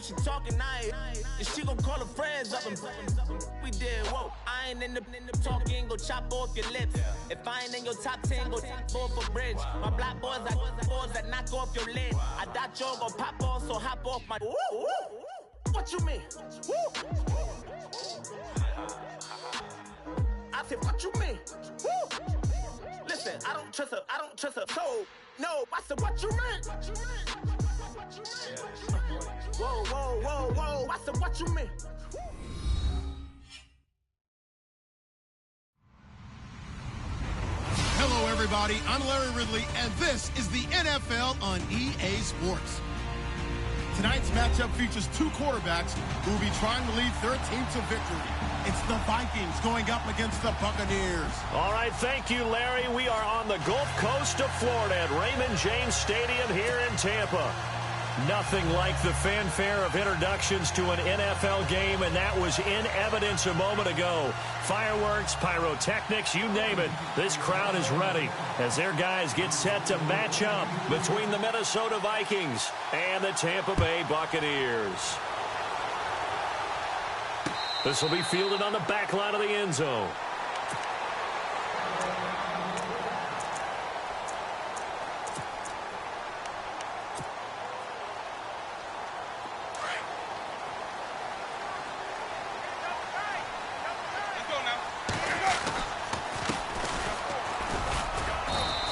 if she talking nice, and she gon' call her friends up and we did, whoa. I ain't in the talking, go chop off your lips. If I ain't in your top 10, go top 4 for bridge. My black boys, I got boys that knock off your lid. I thought y'all gon' pop off, so hop off my. What you mean? I said, what you mean? Listen, I don't trust her. So, no, I said, what you mean? Whoa, I said, what you mean? Hello, everybody. I'm Larry Ridley, and this is the NFL on EA Sports. Tonight's matchup features two quarterbacks who will be trying to lead their team to victory. It's the Vikings going up against the Buccaneers. All right, thank you, Larry. We are on the Gulf Coast of Florida at Raymond James Stadium here in Tampa. Nothing like the fanfare of introductions to an NFL game, and that was in evidence a moment ago. Fireworks, pyrotechnics, you name it. This crowd is ready as their guys get set to match up between the Minnesota Vikings and the Tampa Bay Buccaneers. This will be fielded on the back line of the end zone.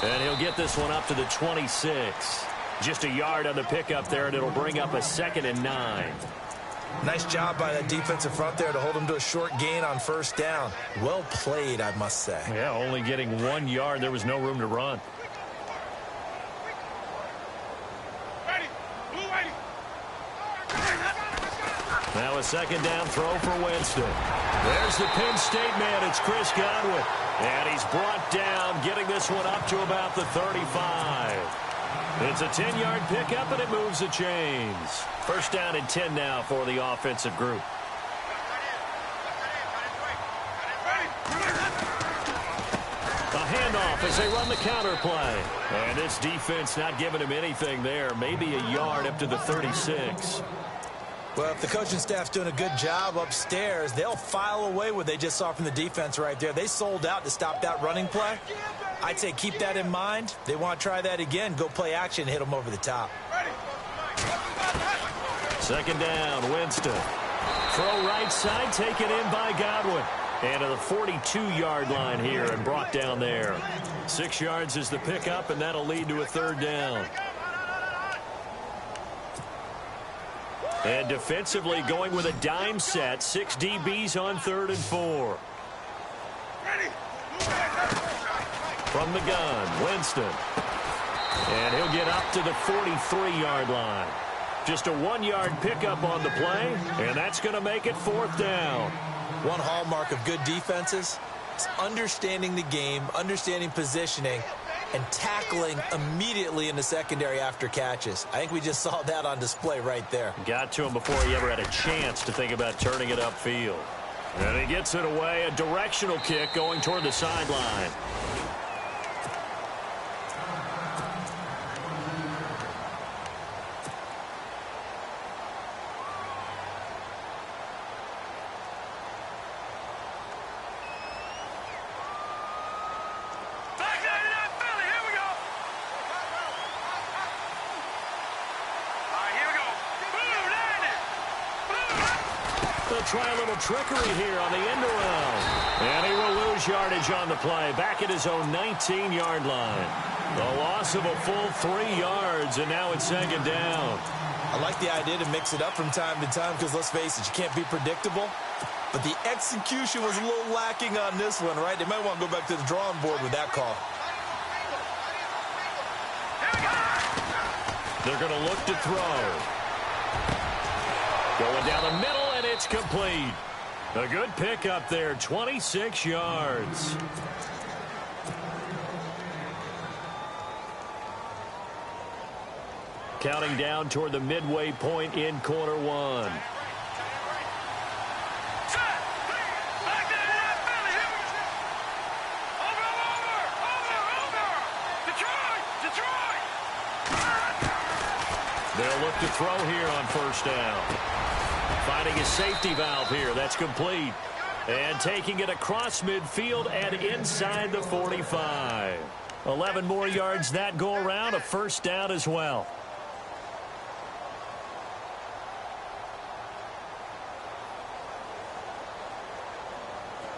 And he'll get this one up to the 26. Just a yard on the pickup there, and it'll bring up a 2nd and 9. Nice job by that defensive front there to hold him to a short gain on first down. Well played, I must say. Yeah, only getting 1 yard. There was no room to run. Now a 2nd down throw for Winston. There's the Penn State man. It's Chris Godwin. And he's brought down, getting this one up to about the 35. It's a 10-yard pickup, and it moves the chains. First down and 10 now for the offensive group. A handoff as they run the counter play. And this defense not giving him anything there. Maybe a yard up to the 36. Well, if the coaching staff's doing a good job upstairs, they'll file away what they just saw from the defense right there. They sold out to stop that running play. I'd say keep that in mind. They want to try that again. Go play action and hit them over the top. 2nd down, Winston. Throw right side, taken in by Godwin. And to the 42-yard line here and brought down there. 6 yards is the pickup, and that'll lead to a 3rd down. And defensively going with a dime set. 6 DBs on 3rd and 4. From the gun, Winston. And he'll get up to the 43-yard line. Just a 1-yard pickup on the play, and that's going to make it 4th down. One hallmark of good defenses is understanding the game, understanding positioning, and tackling immediately in the secondary after catches. I think we just saw that on display right there. Got to him before he ever had a chance to think about turning it upfield. And he gets it away, a directional kick going toward the sideline. Try a little trickery here on the end around. And he will lose yardage on the play. Back at his own 19-yard line. The loss of a full 3 yards, and now it's 2nd down. I like the idea to mix it up from time to time because, let's face it, you can't be predictable. But the execution was a little lacking on this one, right? They might want to go back to the drawing board with that call. They're going to look to throw. Going down the middle. It's complete. A good pickup there, 26 yards. Counting down toward the midway point in quarter 1. They'll look to throw here on first down. Finding a safety valve here. That's complete. And taking it across midfield and inside the 45. 11 more yards that go around. A first down as well.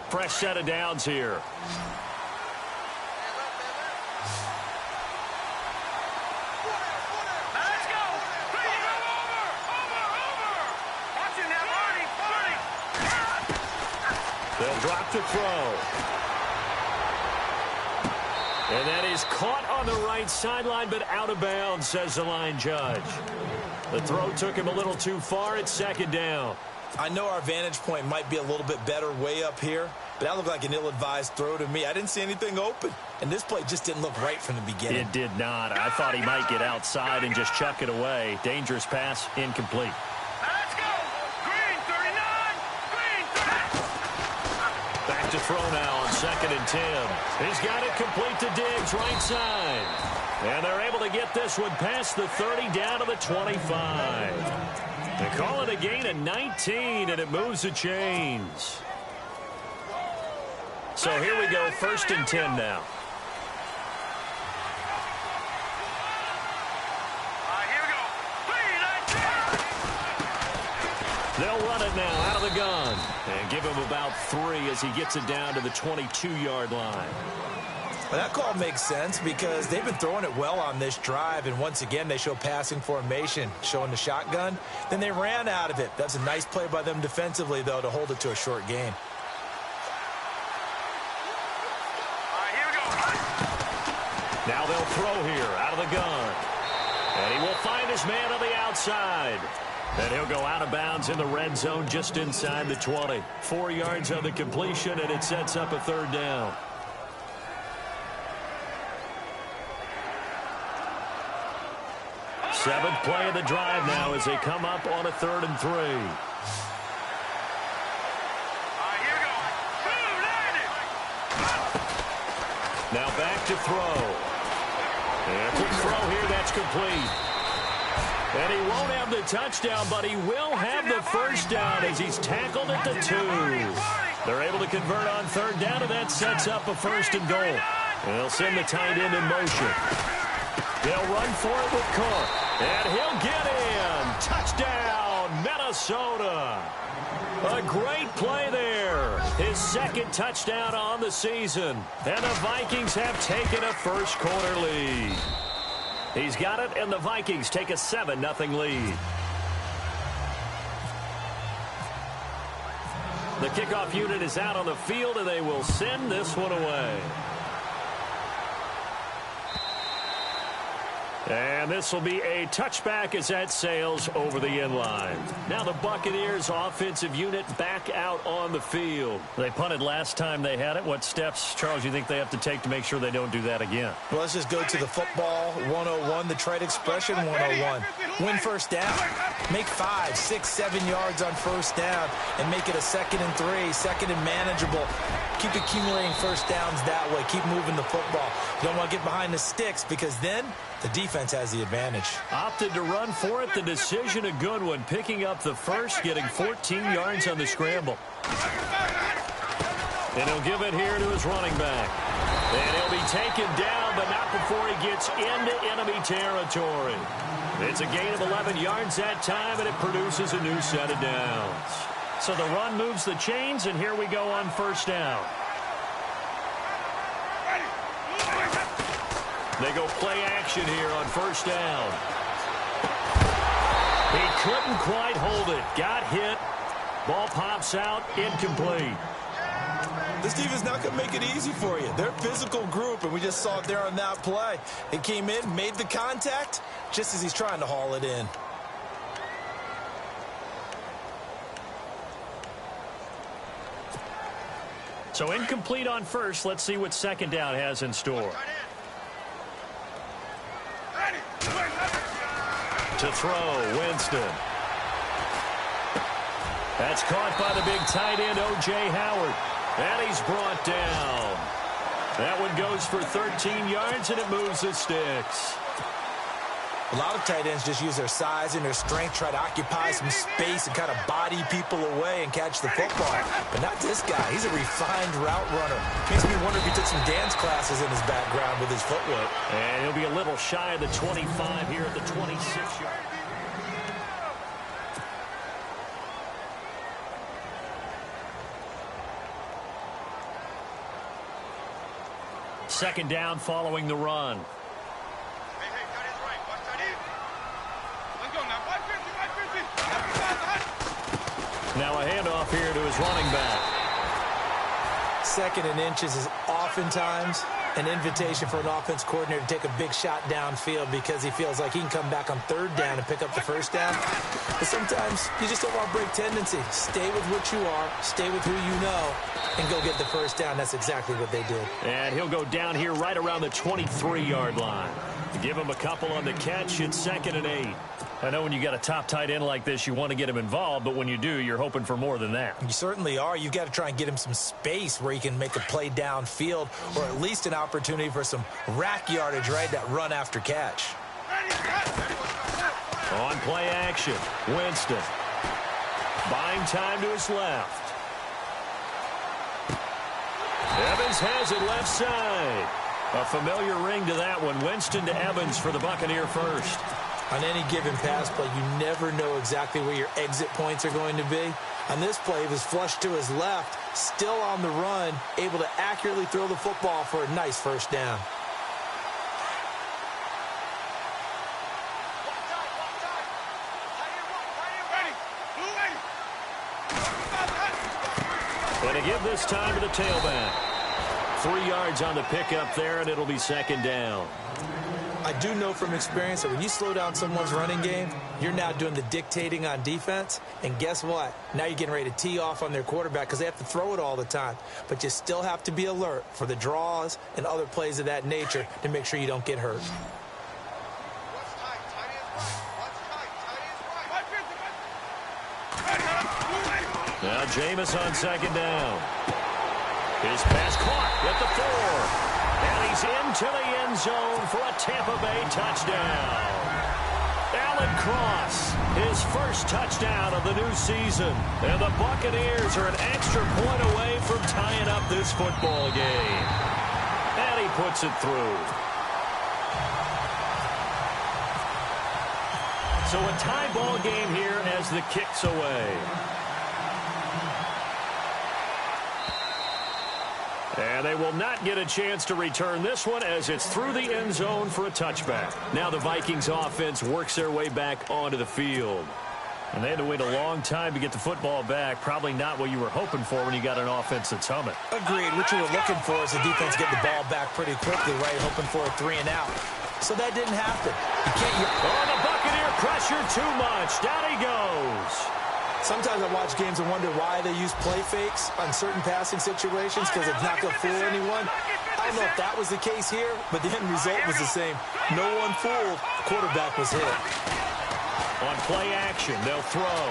Fresh set of downs here. They'll drop to throw. And that is caught on the right sideline, but out of bounds, says the line judge. The throw took him a little too far. It's second down. I know our vantage point might be a little bit better way up here, but that looked like an ill-advised throw to me. I didn't see anything open, and this play just didn't look right from the beginning. It did not. I thought he might get outside and just chuck it away. Dangerous pass, incomplete. Let's go! Green, 39! Green, 30! Back to throw now on 2nd and 10. He's got it complete to Diggs, right side. And they're able to get this one past the 30 down to the 25. They call it a gain of 19, and it moves the chains. So here we go, 1st and 10 now. Here we go. They'll run it now out of the gun and give him about 3 as he gets it down to the 22-yard line. Well, that call makes sense because they've been throwing it well on this drive, and once again they show passing formation, showing the shotgun. Then they ran out of it. That's a nice play by them defensively, though, to hold it to a short gain. Here we go. Now they'll throw here out of the gun. And he will find his man on the outside. And he'll go out of bounds in the red zone just inside the 20. 4 yards on the completion, and it sets up a 3rd down. Seventh play of the drive now as they come up on a 3rd and 3. Here we go. Now back to throw. And quick throw here, that's complete. And he won't have the touchdown, but he will have the first down as he's tackled at the 2. They're able to convert on 3rd down, and that sets up a 1st and goal. And they'll send the tight end in motion. They'll run for it with Cook. And he'll get in. Touchdown, Minnesota. A great play there. His 2nd touchdown on the season. And the Vikings have taken a first-quarter lead. He's got it, and the Vikings take a 7-0 lead. The kickoff unit is out on the field, and they will send this one away. And this will be a touchback as that sails over the end line. Now the Buccaneers offensive unit back out on the field. They punted last time they had it. What steps, Charles, you think they have to take to make sure they don't do that again? Well, let's just go to the football 101, the trite expression 101. Win first down. Make 5, 6, 7 yards on first down and make it a 2nd and 3, 2nd and manageable. Keep accumulating first downs that way. Keep moving the football. You don't want to get behind the sticks because then the defense has the advantage. Opted to run for it. The decision a good one. Picking up the first, getting 14 yards on the scramble. And he'll give it here to his running back. And he'll be taken down, but not before he gets into enemy territory. It's a gain of 11 yards that time, and it produces a new set of downs. So the run moves the chains, and here we go on first down. They go play action here on first down. He couldn't quite hold it. Got hit. Ball pops out. Incomplete. This defense not going to make it easy for you. They're a physical group, and we just saw it there on that play. He came in, made the contact, just as he's trying to haul it in. So incomplete on first. Let's see what 2nd down has in store. To throw, Winston. That's caught by the big tight end, O.J. Howard. And he's brought down. That one goes for 13 yards, and it moves the sticks. A lot of tight ends just use their size and their strength, try to occupy some space and kind of body people away and catch the football. But not this guy. He's a refined route runner. Makes me wonder if he took some dance classes in his background with his footwork. And he'll be a little shy of the 25 here at the 26-yard. Second down following the run. Now a handoff here to his running back. Second and inches is oftentimes an invitation for an offense coordinator to take a big shot downfield because he feels like he can come back on third down and pick up the first down. But sometimes you just don't want to break tendency. Stay with what you are, stay with who you know, and go get the first down. That's exactly what they did. And he'll go down here right around the 23-yard line. Give him a couple on the catch. It's 2nd and 8. I know when you got a top tight end like this, you want to get him involved, but when you do, you're hoping for more than that. You certainly are. You've got to try and get him some space where he can make a play downfield or at least an opportunity for some rack yardage, right, that run after catch. On play action, Winston. Buying time to his left. Evans has it left side. A familiar ring to that one. Winston to Evans for the Buccaneer first. On any given pass play, you never know exactly where your exit points are going to be. On this play, he was flushed to his left, still on the run, able to accurately throw the football for a nice first down. And to give this time to the tailback. 3 yards on the pickup there, and it'll be 2nd down. I do know from experience that when you slow down someone's running game, you're now doing the dictating on defense. And guess what? Now you're getting ready to tee off on their quarterback because they have to throw it all the time. But you still have to be alert for the draws and other plays of that nature to make sure you don't get hurt. Now Jameis on 2nd down. His pass caught at the 4. And he's into the end zone for a Tampa Bay touchdown. Alan Cross, his first touchdown of the new season. And the Buccaneers are an extra point away from tying up this football game. And he puts it through. So a tie ball game here as the kick's away. And they will not get a chance to return this one as it's through the end zone for a touchback. Now the Vikings offense works their way back onto the field. And they had to wait a long time to get the football back. Probably not what you were hoping for when you got an offense that's humming. Agreed. What you were looking for is the defense get the ball back pretty quickly, right? Hoping for a 3 and out. So that didn't happen. You can't... Oh, the Buccaneer pressure too much. Down he goes. Sometimes I watch games and wonder why they use play fakes on certain passing situations because it's not going to fool anyone. I don't know if that was the case here, but the end result was the same. No one fooled. The quarterback was hit. On play action, they'll throw.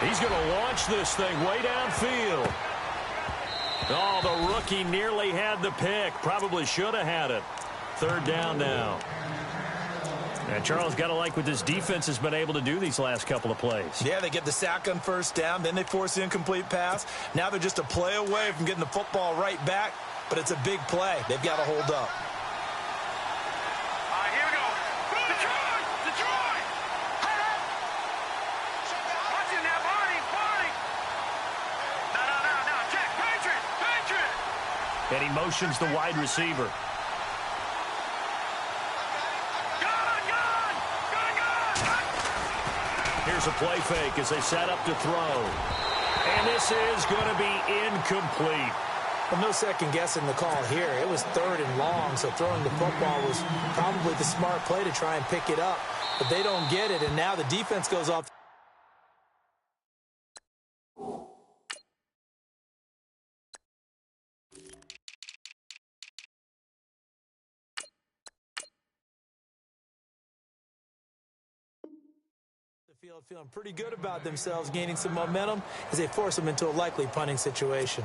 He's going to launch this thing way downfield. Oh, the rookie nearly had the pick. Probably should have had it. 3rd down now. And Charles, got to like what this defense has been able to do these last couple of plays. Yeah, they get the sack on 1st down, then they force the incomplete pass. Now they're just a play away from getting the football right back, but it's a big play. They've got to hold up. Here we go. Detroit! Detroit! Watch it now, Barney! No. Check. Patriot! And he motions the wide receiver. Here's a play fake as they set up to throw. And this is going to be incomplete. Well, no second guessing the call here. It was 3rd and long, so throwing the football was probably the smart play to try and pick it up. But they don't get it, and now the defense goes off. Field feeling pretty good about themselves, gaining some momentum as they force them into a likely punting situation.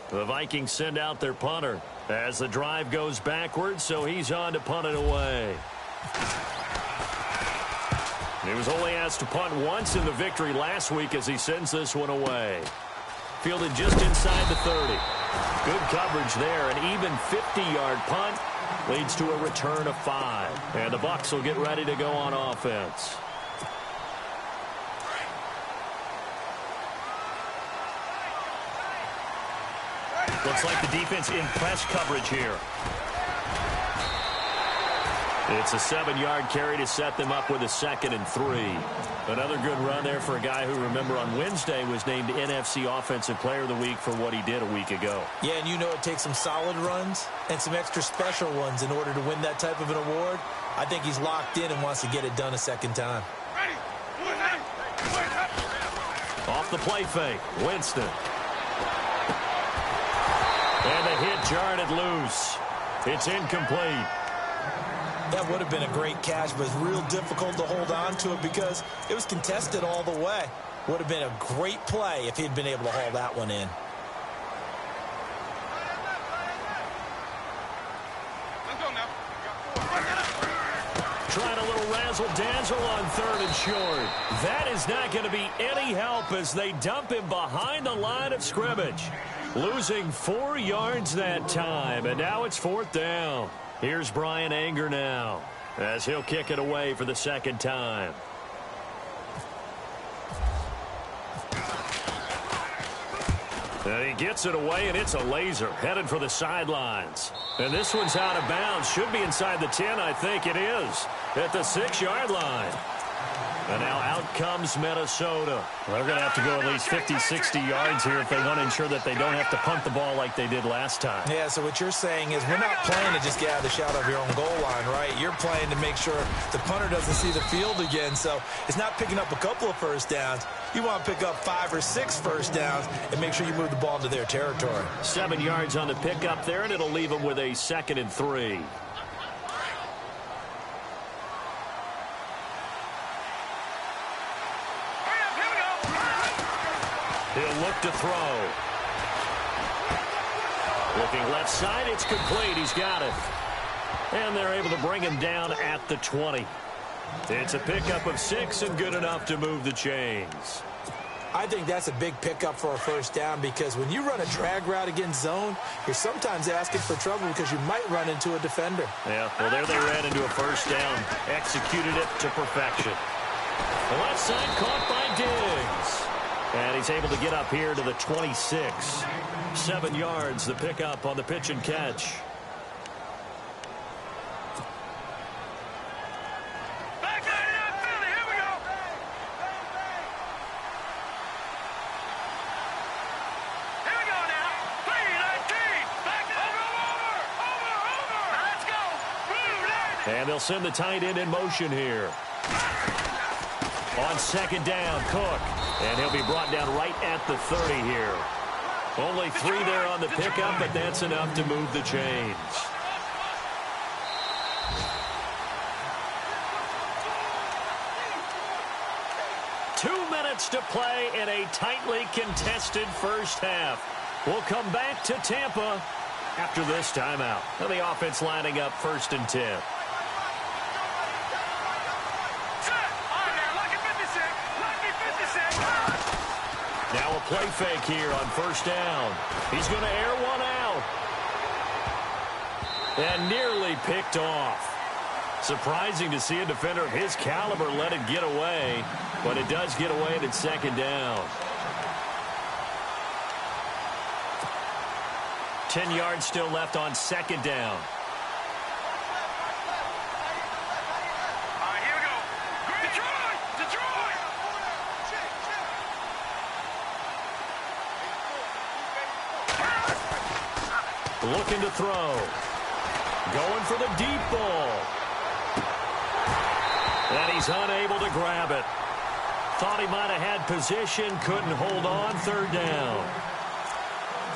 The Vikings send out their punter as the drive goes backwards, so he's on to punt it away. He was only asked to punt once in the victory last week as he sends this one away. Fielded just inside the 30. Good coverage there. An even 50-yard punt leads to a return of 5. And the Bucs will get ready to go on offense. Looks like the defense in press coverage here. It's a 7-yard carry to set them up with a 2nd and 3. Another good run there for a guy who, remember, on Wednesday was named NFC Offensive Player of the Week for what he did a week ago. Yeah, and you know it takes some solid runs and some extra special ones in order to win that type of an award. I think he's locked in and wants to get it done a second time. Off the play fake, Winston. And the hit jarred it loose. It's incomplete. That would have been a great catch, but it's real difficult to hold on to it because it was contested all the way. Would have been a great play if he'd been able to haul that one in. Trying a little razzle-dazzle on 3rd and short. That is not going to be any help as they dump him behind the line of scrimmage. Losing 4 yards that time, and now it's 4th down. Here's Brian Anger now as he'll kick it away for the 2nd time. And he gets it away, and it's a laser headed for the sidelines. And this one's out of bounds. Should be inside the 10. I think it is at the 6-yard line. And now out comes Minnesota. They're going to have to go at least 50, 60 yards here if they want to ensure that they don't have to punt the ball like they did last time. Yeah, so what you're saying is we're not playing to just get out of the shadow of your own goal line, right? You're playing to make sure the punter doesn't see the field again. So it's not picking up a couple of first downs. You want to pick up 5 or 6 first downs and make sure you move the ball into their territory. 7 yards on the pickup there, and it'll leave them with a 2nd and 3. He'll look to throw. Looking left side, it's complete. He's got it. And they're able to bring him down at the 20. It's a pickup of 6 and good enough to move the chains. I think that's a big pickup for a first down because when you run a drag route against zone, you're sometimes asking for trouble because you might run into a defender. Yeah, well, there they ran into a first down. Executed it to perfection. The left side caught by Diggs. And he's able to get up here to the 26. 7 yards, the pickup on the pitch and catch. Back out of that Philly. Here we go. Here we go now. 3-19. Back over. Let's go. Move, And they'll send the tight end in motion here. On 2nd down, Cook. And he'll be brought down right at the 30 here. Only 3 there on the pickup, but that's enough to move the chains. Two minutes to play in a tightly contested first half. We'll come back to Tampa after this timeout. And the offense lining up 1st and 10. Now a play fake here on 1st down. He's going to air one out. And nearly picked off. Surprising to see a defender of his caliber let it get away, but it does get away and it's 2nd down. 10 yards still left on 2nd down. Looking to throw. Going for the deep ball. And he's unable to grab it. Thought he might have had position, couldn't hold on. 3rd down.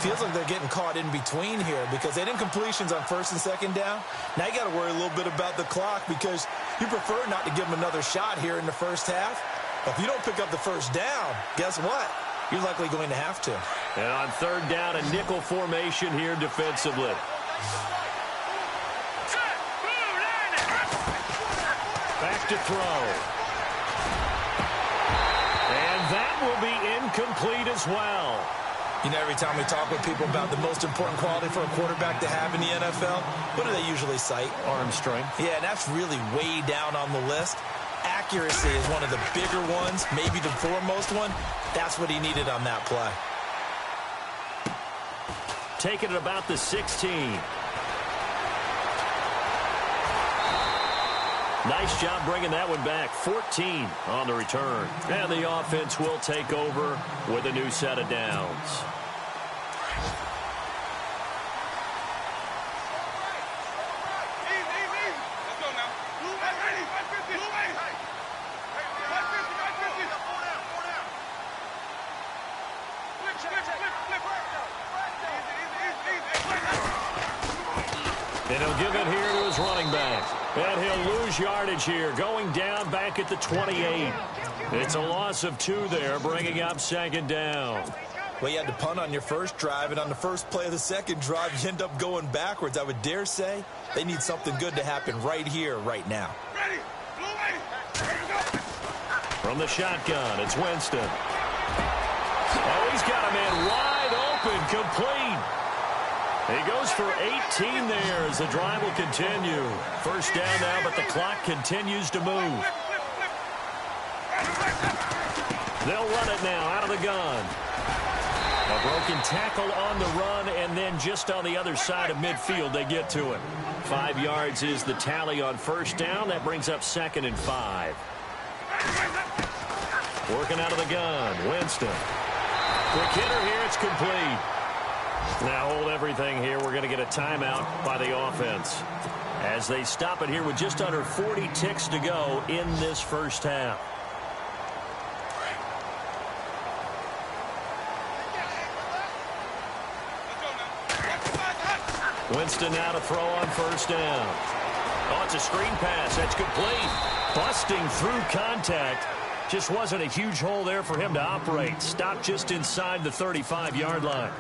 Feels like they're getting caught in between here because they didn't completions on 1st and 2nd down. Now you got to worry a little bit about the clock because you prefer not to give them another shot here in the first half. But if you don't pick up the first down, guess what? You're likely going to have to. And on 3rd down, a nickel formation here defensively. to throw. And that will be incomplete as well. You know, every time we talk with people about the most important quality for a quarterback to have in the NFL, what do they usually cite? Arm strength. Yeah, and that's really way down on the list. Accuracy is one of the bigger ones, maybe the foremost one. That's what he needed on that play. Taking it about the 16. Nice job bringing that one back. 14 on the return. And the offense will take over with a new set of downs. And he'll give it here to his running back. And he'll lose yardage here, going down back at the 28. It's a loss of 2 there, bringing up second down. Well, you had to punt on your first drive, and on the first play of the second drive, you end up going backwards. I would dare say they need something good to happen right here, right now. From the shotgun, it's Winston. Oh, he's got a man wide open, complete. He goes for 18 there as the drive will continue. First down now, but the clock continues to move. They'll run it now out of the gun. A broken tackle on the run, and then just on the other side of midfield, they get to it. 5 yards is the tally on first down. That brings up 2nd and 5. Working out of the gun, Winston. Quick hitter here, it's complete. Now hold everything here. We're going to get a timeout by the offense as they stop it here with just under 40 ticks to go in this first half. Winston now to throw on first down. Oh, it's a screen pass. That's complete. Busting through contact. Just wasn't a huge hole there for him to operate. Stopped just inside the 35-yard line.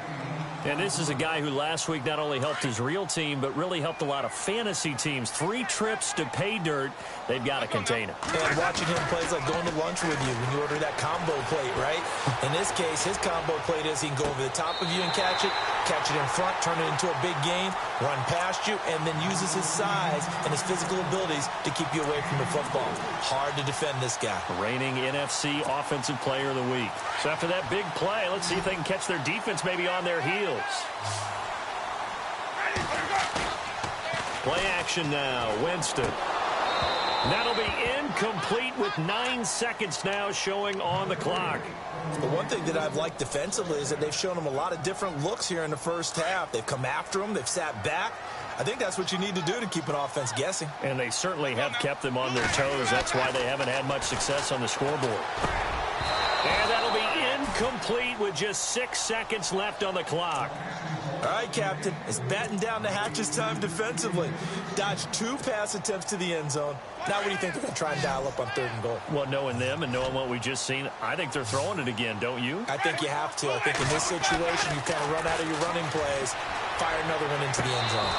And this is a guy who last week not only helped his real team, but really helped a lot of fantasy teams. 3 trips to pay dirt. They've got to contain him. And watching him play is like going to lunch with you when you order that combo plate, right? In this case, his combo plate is he can go over the top of you and catch it in front, turn it into a big gain, run past you, and then uses his size and his physical abilities to keep you away from the football. Hard to defend this guy. Reigning NFC Offensive Player of the Week. So after that big play, let's see if they can catch their defense maybe on their heels. Play action now. Winston. That'll be incomplete with 9 seconds now showing on the clock. The one thing that I've liked defensively is that they've shown him a lot of different looks here in the first half. They've come after him. They've sat back. I think that's what you need to do to keep an offense guessing. And they certainly have kept them on their toes. That's why they haven't had much success on the scoreboard. And that'll be incomplete with just 6 seconds left on the clock. All right, Captain. It's batten down the hatches time defensively. Dodged 2 pass attempts to the end zone. Now what do you think they're going to try and dial up on 3rd and goal? Well, knowing them and knowing what we just seen, I think they're throwing it again, don't you? I think you have to. I think in this situation, you kind of run out of your running plays, fire another one into the end zone.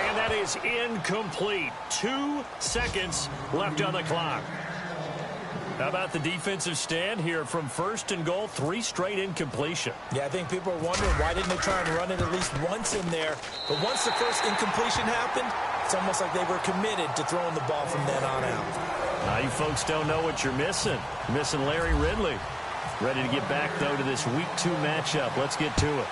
And that is incomplete. 2 seconds left on the clock. How about the defensive stand here from 1st and goal? 3 straight incompletion. Yeah, I think people are wondering why didn't they try and run it at least once in there. But once the first incompletion happened, it's almost like they were committed to throwing the ball from then on out. Now you folks don't know what you're missing. You're missing Larry Ridley. Ready to get back, though, to this Week 2 matchup. Let's get to it.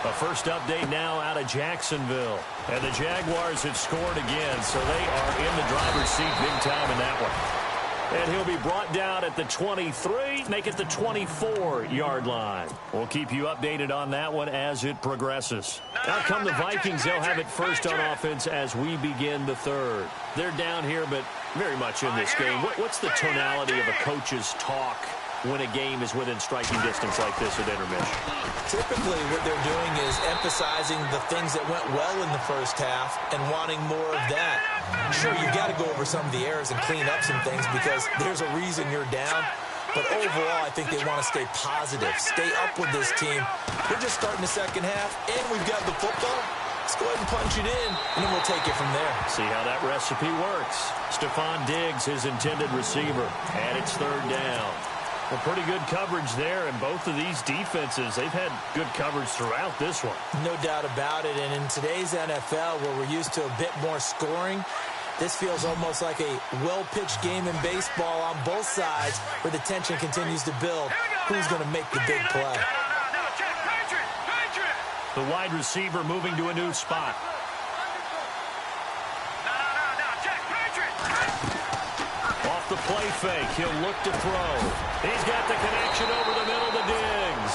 A first update now out of Jacksonville. And the Jaguars have scored again, so they are in the driver's seat big time in that one. And he'll be brought down at the 23, make it the 24-yard line. We'll keep you updated on that one as it progresses. Out come the Vikings. They'll have it first on offense as we begin the 3rd. They're down here, but very much in this game. What's the tonality of a coach's talk when a game is within striking distance like this at intermission? Typically, what they're doing is emphasizing the things that went well in the first half and wanting more of that. Sure, you've got to go over some of the errors and clean up some things because there's a reason you're down. But overall, I think they want to stay positive, stay up with this team. We're just starting the second half, and we've got the football. Let's go ahead and punch it in, and then we'll take it from there. See how that recipe works. Stephon Diggs, his intended receiver, and it's third down. Well, pretty good coverage there, and both of these defenses, they've had good coverage throughout this one. No doubt about it, and in today's NFL, where we're used to a bit more scoring, this feels almost like a well-pitched game in baseball on both sides, where the tension continues to build. Who's going to make the big play? The wide receiver moving to a new spot. Off the play fake, he'll look to throw. He's got the connection over the middle to Diggs.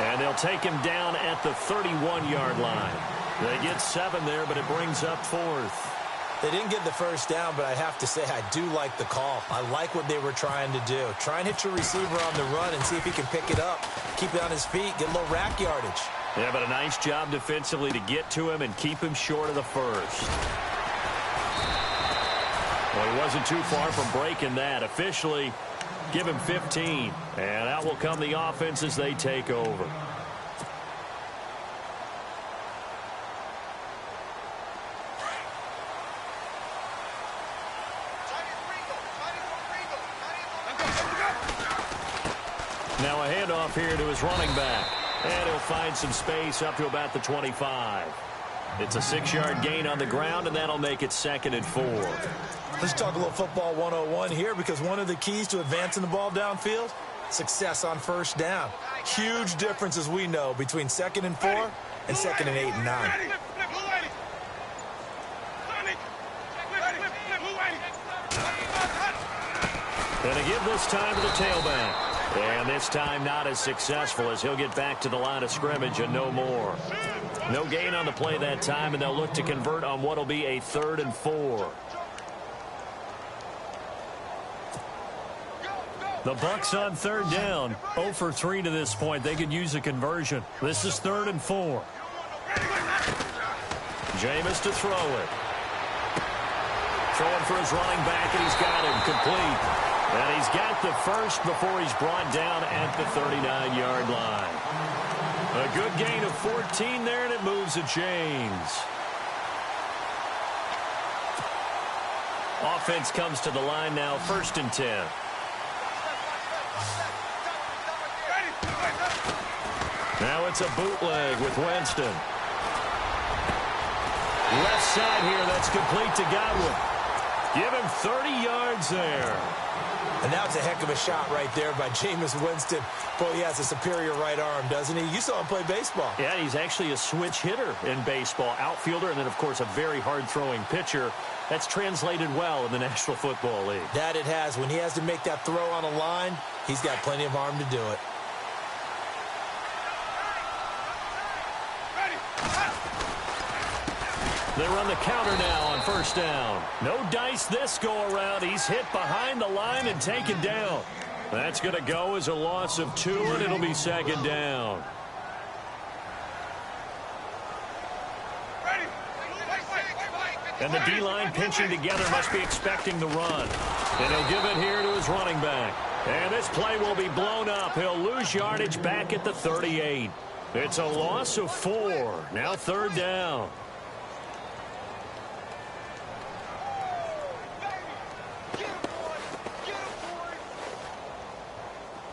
And they'll take him down at the 31-yard line. They get 7 there, but it brings up 4th. They didn't get the first down, but I have to say I do like the call. I like what they were trying to do. Try and hit your receiver on the run and see if he can pick it up. Keep it on his feet, get a little rack yardage. Yeah, but a nice job defensively to get to him and keep him short of the first. Well, he wasn't too far from breaking that. Officially, give him 15. And out will come the offense as they take over. Now a handoff here to his running back. And he'll find some space up to about the 25. It's a 6-yard gain on the ground, and that'll make it 2nd and 4. Let's talk a little football 101 here, because one of the keys to advancing the ball downfield, success on first down. Huge difference, as we know, between 2nd and 4 and 2nd and 8 and 9. Going to give this time to the tailback. And this time not as successful, as he'll get back to the line of scrimmage and no more. No gain on the play that time, and they'll look to convert on what will be a 3rd and 4. The Bucs on 3rd down. 0 for 3 to this point. They could use a conversion. This is 3rd and 4. Jameis to throw it. Throwing for his running back, and he's got him complete. And he's got the first before he's brought down at the 39-yard line. A good gain of 14 there, and it moves the chains. Offense comes to the line now, 1st and 10. Now it's a bootleg with Winston. Left side here, that's complete to Godwin. Give him 30 yards there. And that was a heck of a shot right there by Jameis Winston. Boy, he has a superior right arm, doesn't he? You saw him play baseball. Yeah, he's actually a switch hitter in baseball. Outfielder, and then, of course, a very hard-throwing pitcher. That's translated well in the National Football League. That it has. When he has to make that throw on a line, he's got plenty of arm to do it. They run the counter now on 1st down. No dice this go-around. He's hit behind the line and taken down. That's going to go as a loss of 2, and it'll be 2nd down. And the D-line pinching together must be expecting the run. And he'll give it here to his running back. And this play will be blown up. He'll lose yardage back at the 38. It's a loss of 4. Now 3rd down.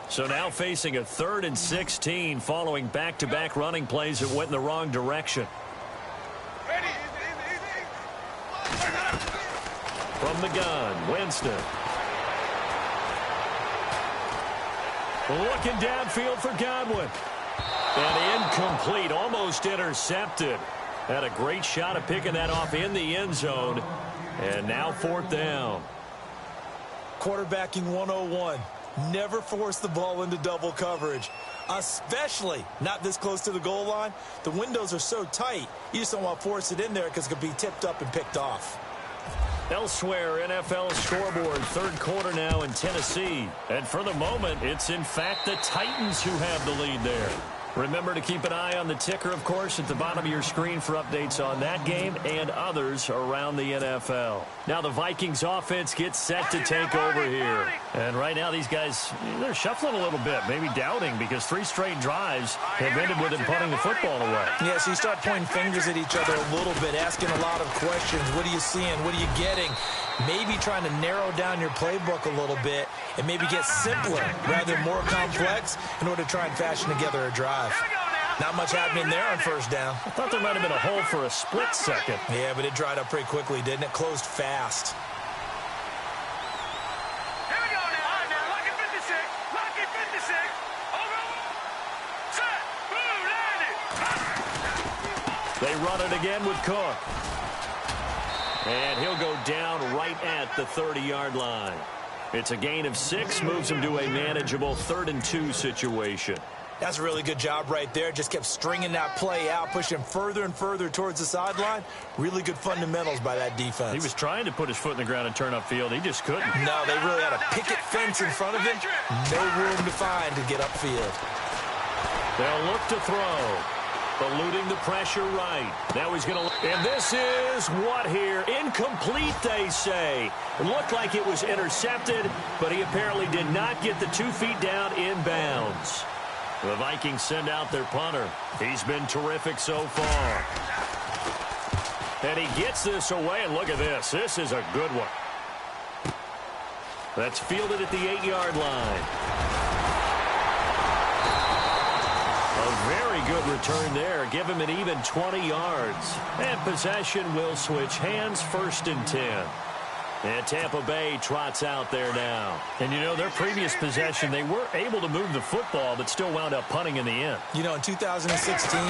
So now facing a 3rd and 16 following back-to-back running plays that went in the wrong direction. From the gun, Winston. Looking downfield for Godwin. And incomplete, almost intercepted. Had a great shot at picking that off in the end zone. And now 4th down. Quarterbacking 101. Never force the ball into double coverage, especially not this close to the goal line. The windows are so tight, you just don't want to force it in there because it could be tipped up and picked off. Elsewhere, NFL scoreboard, 3rd quarter now in Tennessee. And for the moment, it's in fact the Titans who have the lead there. Remember to keep an eye on the ticker, of course, at the bottom of your screen for updates on that game and others around the NFL. Now the Vikings offense gets set to take over here. And right now now these guys, they're shuffling a little bit, maybe doubting, because 3 straight drives have ended with him punting the football away. Yeah, so you start pointing fingers at each other a little bit, asking a lot of questions. What are you seeing? What are you getting? Maybe trying to narrow down your playbook a little bit and maybe get simpler rather than more complex in order to try and fashion together a drive. Not much happening there on first down. I thought there might have been a hole for a split second. Yeah, but it dried up pretty quickly, didn't it? Closed fast. Here we go now. All right, now, lock it 56. Lock it 56. Over. Set. Boom, landed. They run it again with Cook. And he'll go down right at the 30-yard line. It's a gain of 6, moves him to a manageable 3rd and 2 situation. That's a really good job right there. Just kept stringing that play out, pushing him further and further towards the sideline. Really good fundamentals by that defense. He was trying to put his foot in the ground and turn upfield. He just couldn't. No, they really had a picket fence in front of him. No room to find to get upfield. They'll look to throw. Eluding the pressure right. Now he's going to... And this is what here? Incomplete, they say. It looked like it was intercepted, but he apparently did not get the 2 feet down inbounds. The Vikings send out their punter. He's been terrific so far. And he gets this away, and look at this. This is a good one. That's fielded at the 8-yard line. A very good return there. Give him an even 20 yards. And possession will switch hands, 1st and 10. And Tampa Bay trots out there now. And, you know, their previous possession, they were able to move the football, but still wound up punting in the end. You know, in 2016,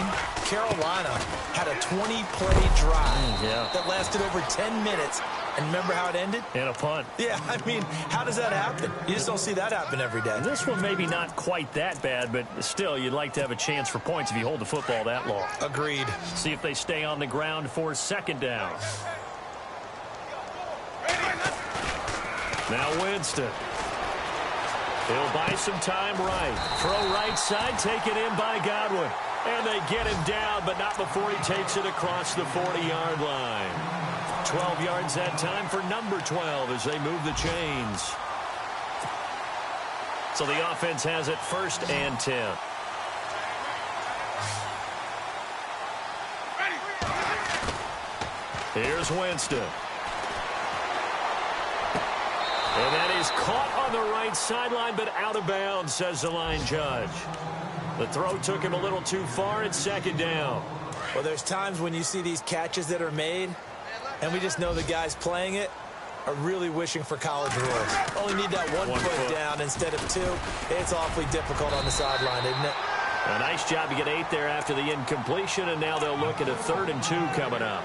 Carolina had a 20-play drive that lasted over 10 minutes. And remember how it ended? In a punt. Yeah, I mean, how does that happen? You just don't see that happen every day. This one maybe not quite that bad, but still, you'd like to have a chance for points if you hold the football that long. Agreed. See if they stay on the ground for 2nd down. Now Winston. He'll buy some time right. Throw right side, taken in by Godwin. And they get him down, but not before he takes it across the 40-yard line. 12 yards that time for number 12 as they move the chains. So the offense has it 1st and 10. Here's Winston. And that is caught on the right sideline, but out of bounds, says the line judge. The throw took him a little too far. It's 2nd down. Well, there's times when you see these catches that are made, and we just know the guys playing it are really wishing for college rules. Only need that one foot down instead of 2. It's awfully difficult on the sideline, isn't it? A nice job to get 8 there after the incompletion, and now they'll look at a 3rd and 2 coming up.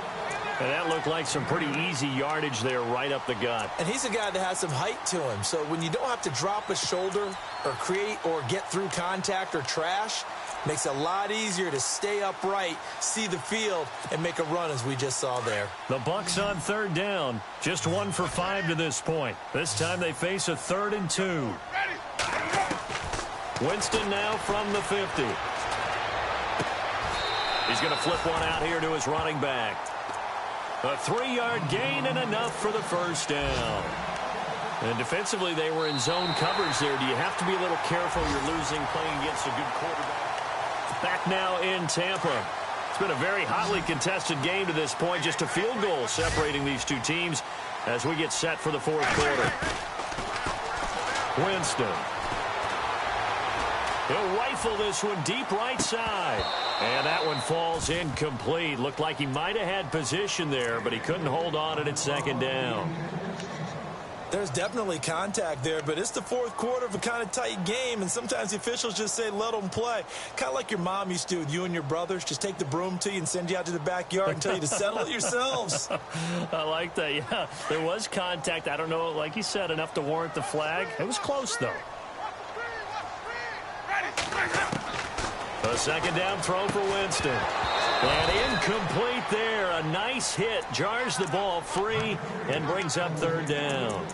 And that looked like some pretty easy yardage there right up the gut. And he's a guy that has some height to him. So when you don't have to drop a shoulder or create or get through contact or trash, makes it a lot easier to stay upright, see the field, and make a run as we just saw there. The Bucs on 3rd down. Just 1 for 5 to this point. This time they face a 3rd and 2. Winston now from the 50. He's going to flip one out here to his running back. A 3-yard gain and enough for the 1st down. And defensively, they were in zone coverage there. Do you have to be a little careful? You're losing playing against a good quarterback. Back now in Tampa. It's been a very hotly contested game to this point. Just a field goal separating these two teams as we get set for the 4th quarter. Winston. He'll rifle this one deep right side. And that one falls incomplete. Looked like he might have had position there, but he couldn't hold on at 2nd down. There's definitely contact there, but it's the 4th quarter of a kind of tight game, and sometimes the officials just say, let them play. Kind of like your mom used to with you and your brothers. Just take the broom to you and send you out to the backyard and tell you to settle it yourselves. I like that, yeah. There was contact. I don't know, like you said, enough to warrant the flag. It was close, though. A 2nd down throw for Winston. And incomplete there. A nice hit. Jars the ball free and brings up 3rd down.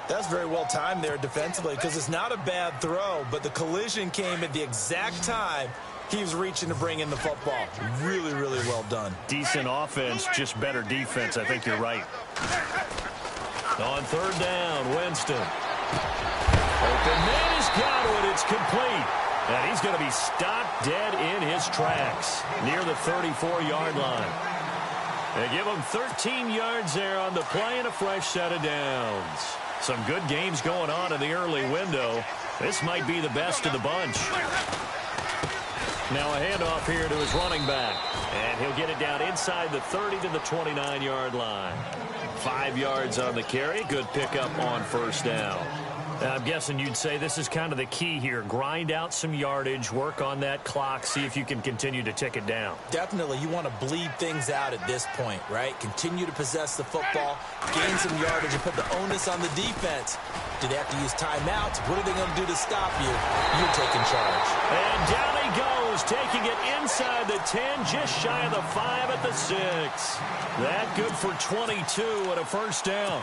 That's very well timed there defensively because it's not a bad throw, but the collision came at the exact time he was reaching to bring in the football. Really, really well done. Decent offense, just better defense. I think you're right. On 3rd down, Winston. Open man has got it. It's complete. And he's going to be stopped dead in his tracks near the 34-yard line. They give him 13 yards there on the play and a fresh set of downs. Some good games going on in the early window. This might be the best of the bunch. Now a handoff here to his running back. And he'll get it down inside the 30 to the 29-yard line. 5 yards on the carry. Good pickup on first down. I'm guessing you'd say this is kind of the key here. Grind out some yardage, work on that clock, see if you can continue to tick it down. Definitely. You want to bleed things out at this point, right? Continue to possess the football, gain some yardage, and put the onus on the defense. Do they have to use timeouts? What are they going to do to stop you? You're taking charge. And down he goes, taking it inside the 10, just shy of the 5 at the 6. That good for 22 and a first down.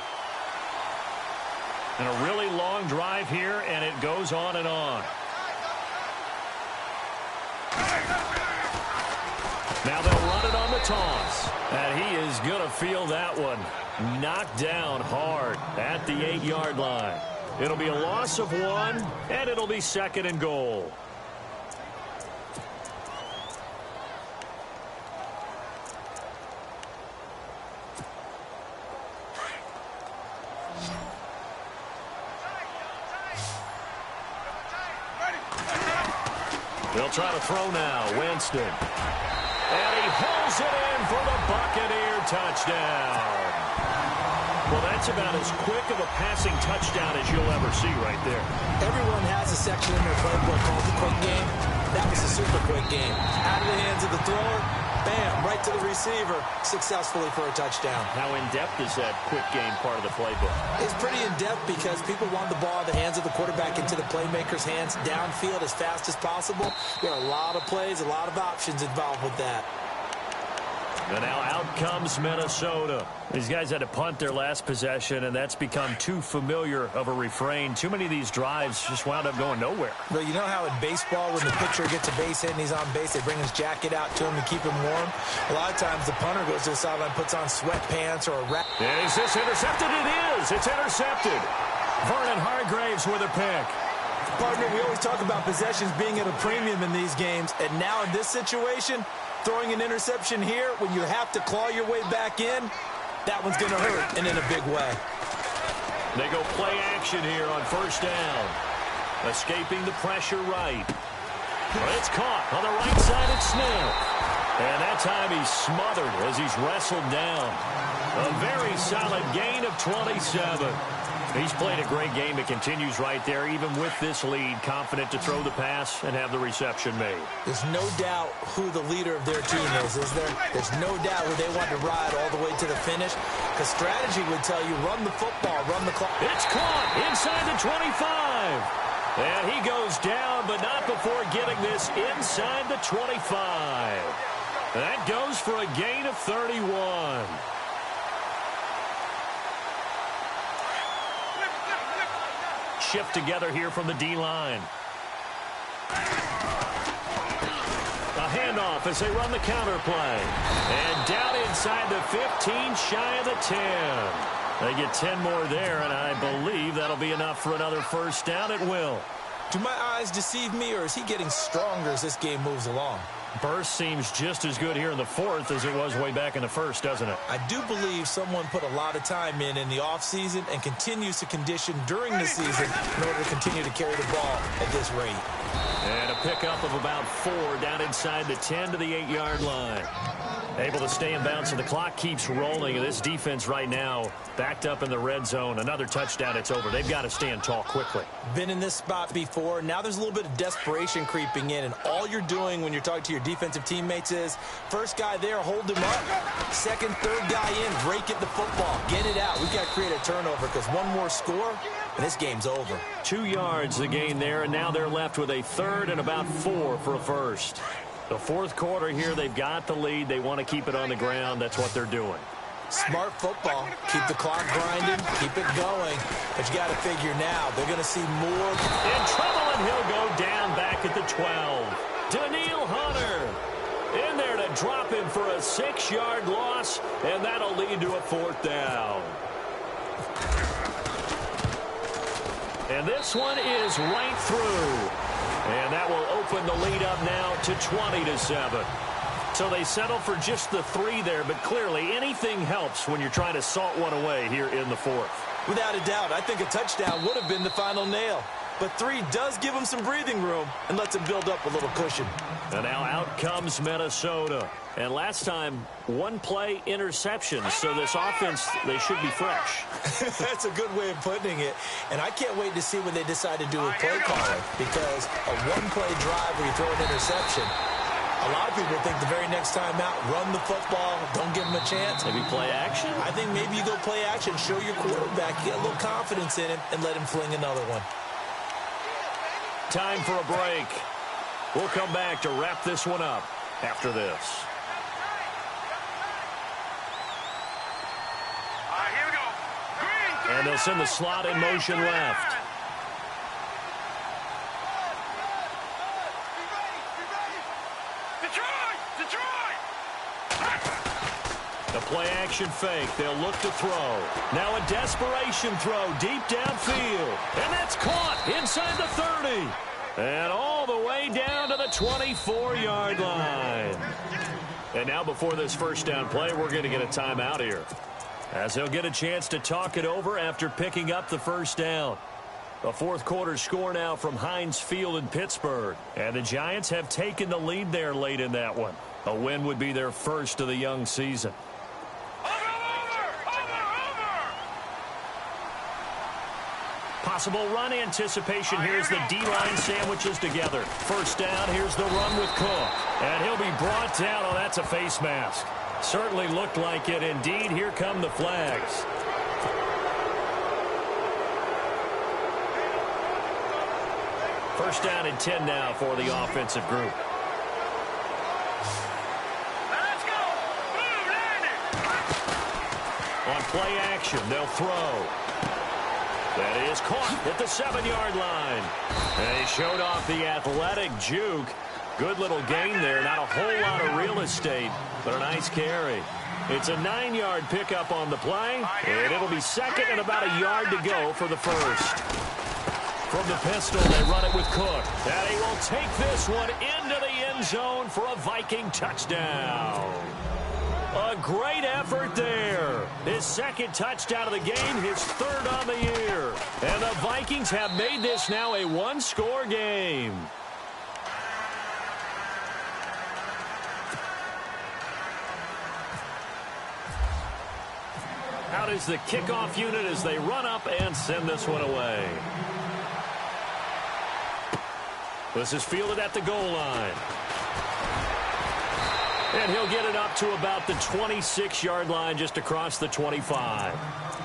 And a really long drive here, and it goes on and on. Now they'll run it on the toss. And he is going to feel that one. Knocked down hard at the 8-yard line. It'll be a loss of 1, and it'll be 2nd and goal. They'll try to throw now. Winston. And he holds it in for the Buccaneer touchdown. Well, that's about as quick of a passing touchdown as you'll ever see right there. Everyone has a section in their playbook called the quick game. That was a super quick game. Out of the hands of the thrower, bam, right to the receiver, successfully for a touchdown. How in-depth is that quick game part of the playbook? It's pretty in-depth because people want the ball in the hands of the quarterback into the playmaker's hands downfield as fast as possible. There are a lot of plays, a lot of options involved with that. And now out comes Minnesota. These guys had to punt their last possession, and that's become too familiar of a refrain. Too many of these drives just wound up going nowhere. Well, you know how in baseball, when the pitcher gets a base hit and he's on base, they bring his jacket out to him to keep him warm? A lot of times the punter goes to the sideline, puts on sweatpants or a wrap. Is this intercepted? It is. It's intercepted. Vernon Hargraves with a pick. Partner, we always talk about possessions being at a premium in these games, and now in this situation, throwing an interception here when you have to claw your way back in, that one's going to hurt, and in a big way. They go play action here on first down. Escaping the pressure right. But it's caught on the right side at Smith. And that time he's smothered as he's wrestled down. A very solid gain of 27. He's played a great game. It continues right there, even with this lead, confident to throw the pass and have the reception made. There's no doubt who the leader of their team is there? There's no doubt who they want to ride all the way to the finish. Because strategy would tell you, run the football, run the clock. It's caught inside the 25. And he goes down, but not before getting this inside the 25. That goes for a gain of 31. Shift together here from the D-line. A handoff as they run the counter play. And down inside the 15, shy of the 10. They get 10 more there, and I believe that'll be enough for another first down. It will. Do my eyes deceive me, or is he getting stronger as this game moves along? Burst seems just as good here in the fourth as it was way back in the first, doesn't it? I do believe someone put a lot of time in the offseason and continues to condition during the season in order to continue to carry the ball at this rate. And a pickup of about 4 down inside the 10 to the 8-yard line. Able to stay in bounds, so the clock keeps rolling. And this defense right now backed up in the red zone. Another touchdown, it's over. They've got to stand tall quickly. Been in this spot before. Now there's a little bit of desperation creeping in. And all you're doing when you're talking to your defensive teammates is, first guy there, hold him up. Second, third guy in, rake at the football. Get it out. We've got to create a turnover because one more score, and this game's over. 2 yards the gain there, and now they're left with a third and about 4 for a first. The fourth quarter here, they've got the lead. They want to keep it on the ground. That's what they're doing. Smart football. Keep the clock grinding. Keep it going. But you got to figure now, they're going to see more. In trouble, and he'll go down back at the 12. Daniil Hunter in there to drop him for a 6-yard loss, and that'll lead to a fourth down. And this one is right through. And that will open the lead up now to 20-7. So they settle for just the 3 there, but clearly anything helps when you're trying to salt one away here in the 4th. Without a doubt, I think a touchdown would have been the final nail. But 3 does give them some breathing room and lets them build up a little cushion. And now out comes Minnesota. And last time, 1 play interception. So this offense, they should be fresh. That's a good way of putting it. And I can't wait to see what they decide to do with play calling. Because a 1-play drive where you throw an interception, a lot of people think the very next time out, run the football, don't give them a chance. Maybe play action? I think maybe you go play action, show your quarterback, get a little confidence in him, and let him fling another one. Time for a break. We'll come back to wrap this one up after this. Here we go. And they'll send the slot in motion left. The play-action fake. They'll look to throw. Now a desperation throw deep downfield. And that's caught inside the 30. And all the way down to the 24-yard line. And now before this first down play, we're going to get a timeout here, as they'll get a chance to talk it over after picking up the first down. The 4th quarter score now from Heinz Field in Pittsburgh. And the Giants have taken the lead there late in that one. A win would be their first of the young season. Possible run anticipation. Here's the D-line sandwiches together. First down, here's the run with Cook. And he'll be brought down. Oh, that's a face mask. Certainly looked like it. Indeed, here come the flags. First down and 10 now for the offensive group. Let's go. Move, Landon. On play action, they'll throw. That is caught at the 7-yard line. And he showed off the athletic juke. Good little gain there. Not a whole lot of real estate, but a nice carry. It's a 9-yard pickup on the play, and it'll be second and about a yard to go for the first. From the pistol, they run it with Cook. And he will take this one into the end zone for a Viking touchdown. A great effort there. His 2nd touchdown of the game, his 3rd on the year. And the Vikings have made this now a 1-score game. Out is the kickoff unit as they run up and send this one away. This is fielded at the goal line. And he'll get it up to about the 26-yard line, just across the 25.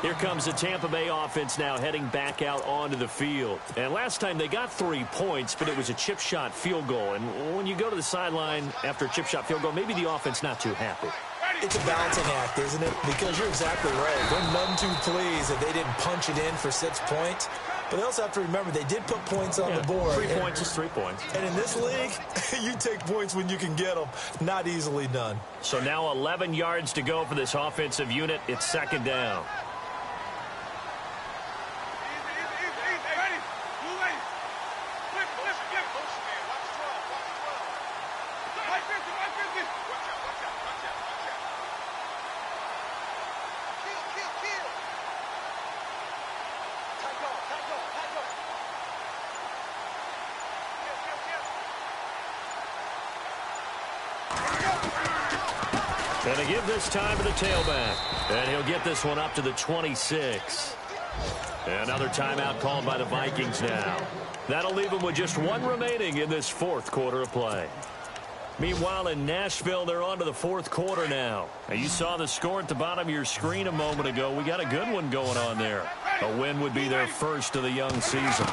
Here comes the Tampa Bay offense now heading back out onto the field. And last time they got 3 points, but it was a chip shot field goal. And when you go to the sideline after a chip shot field goal, maybe the offense not too happy. It's a balancing act, isn't it? Because you're exactly right. They're none too pleased that they didn't punch it in for 6 points. But they also have to remember they did put points on the board. 3 points is 3 points. And in this league, you take points when you can get them. Not easily done. So now 11 yards to go for this offensive unit. It's 2nd down. And they give this time to the tailback. And he'll get this one up to the 26. Another timeout called by the Vikings now. That'll leave them with just 1 remaining in this 4th quarter of play. Meanwhile, in Nashville, they're on to the 4th quarter now. And you saw the score at the bottom of your screen a moment ago. We got a good one going on there. A win would be their first of the young season.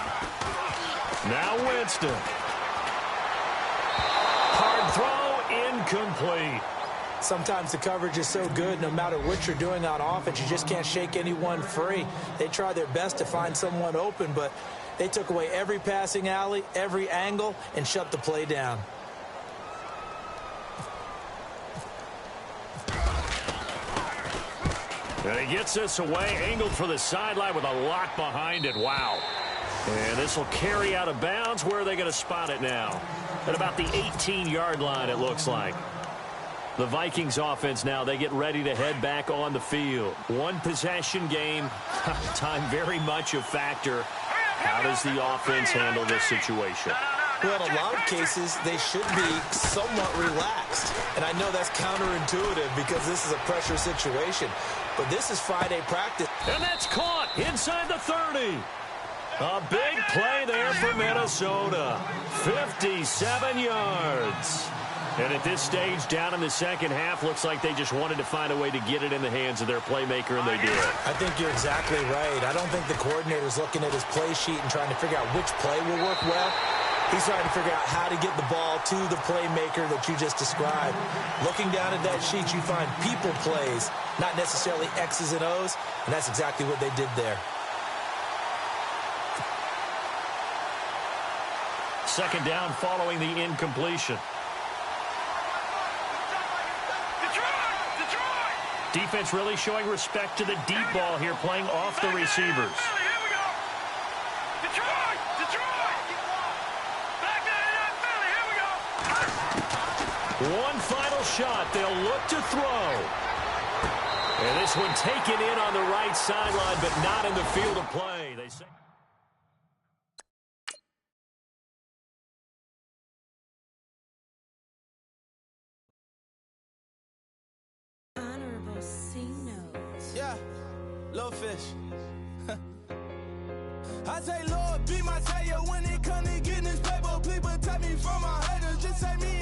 Now Winston. Hard throw, incomplete. Sometimes the coverage is so good, no matter what you're doing on offense, you just can't shake anyone free. They try their best to find someone open, but they took away every passing alley, every angle, and shut the play down. And he gets this away, angled for the sideline with a lot behind it. Wow. And this will carry out of bounds. Where are they going to spot it now? At about the 18-yard line, it looks like. The Vikings offense now, they get ready to head back on the field. One possession game. Time very much a factor. How does the offense handle this situation? Well, in a lot of cases, they should be somewhat relaxed. And I know that's counterintuitive because this is a pressure situation. But this is Friday practice. And that's caught inside the 30. A big play there for Minnesota. 57 yards. And at this stage, down in the second half, looks like they just wanted to find a way to get it in the hands of their playmaker, and they did. I think you're exactly right. I don't think the coordinator's looking at his play sheet and trying to figure out which play will work well. He's trying to figure out how to get the ball to the playmaker that you just described. Looking down at that sheet, you find people plays, not necessarily X's and O's, and that's exactly what they did there. Second down following the incompletion. Defense really showing respect to the deep ball here, playing off the receivers. One final shot. They'll look to throw. And this one taken in on the right sideline, but not in the field of play. They say. Yeah, little fish. I say, Lord, be my savior when it comes to getting this paper. Please protect me from my haters. Just say me